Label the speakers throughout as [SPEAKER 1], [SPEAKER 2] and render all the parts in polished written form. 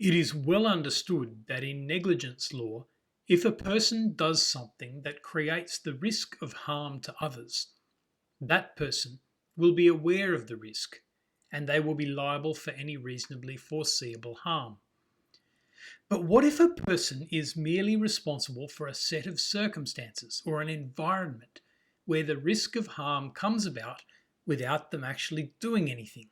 [SPEAKER 1] It is well understood that in negligence law, if a person does something that creates the risk of harm to others, that person will be aware of the risk and they will be liable for any reasonably foreseeable harm. But what if a person is merely responsible for a set of circumstances or an environment where the risk of harm comes about without them actually doing anything?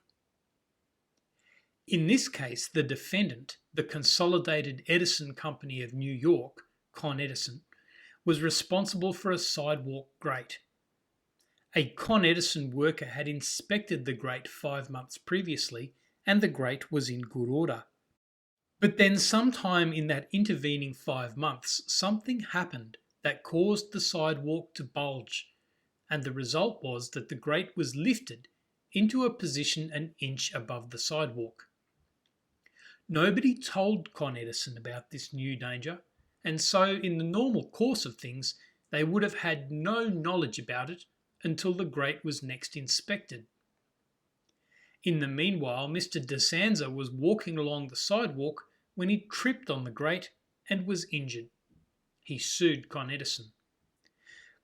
[SPEAKER 1] In this case, the defendant, the Consolidated Edison Company of New York, Con Edison, was responsible for a sidewalk grate. A Con Edison worker had inspected the grate 5 months previously, and the grate was in good order. But then, sometime in that intervening 5 months, something happened that caused the sidewalk to bulge, and the result was that the grate was lifted into a position an inch above the sidewalk. Nobody told Con Edison about this new danger, and so in the normal course of things, they would have had no knowledge about it until the grate was next inspected. In the meanwhile, Mr. Sanza was walking along the sidewalk when he tripped on the grate and was injured. He sued Con Edison.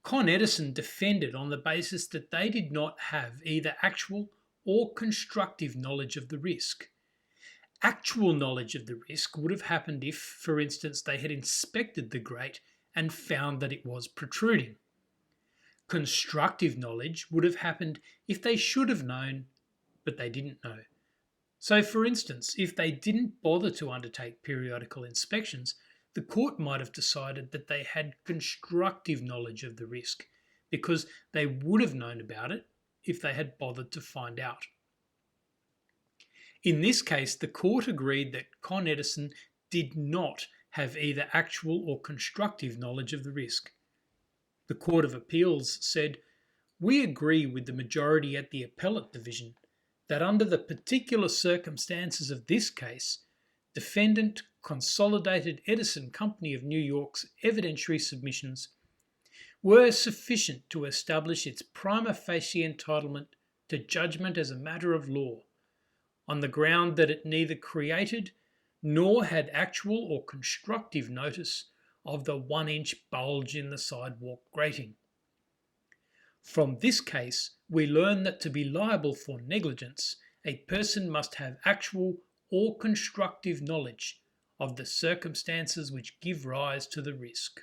[SPEAKER 1] Con Edison defended on the basis that they did not have either actual or constructive knowledge of the risk. Actual knowledge of the risk would have happened if, for instance, they had inspected the grate and found that it was protruding. Constructive knowledge would have happened if they should have known, but they didn't know. So, for instance, if they didn't bother to undertake periodical inspections, the court might have decided that they had constructive knowledge of the risk because they would have known about it if they had bothered to find out. In this case, the court agreed that Con Edison did not have either actual or constructive knowledge of the risk. The Court of Appeals said, "We agree with the majority at the Appellate Division that under the particular circumstances of this case, defendant Consolidated Edison Company of New York's evidentiary submissions were sufficient to establish its prima facie entitlement to judgment as a matter of law, on the ground that it neither created nor had actual or constructive notice of the 1-inch bulge in the sidewalk grating." From this case, we learn that to be liable for negligence, a person must have actual or constructive knowledge of the circumstances which give rise to the risk.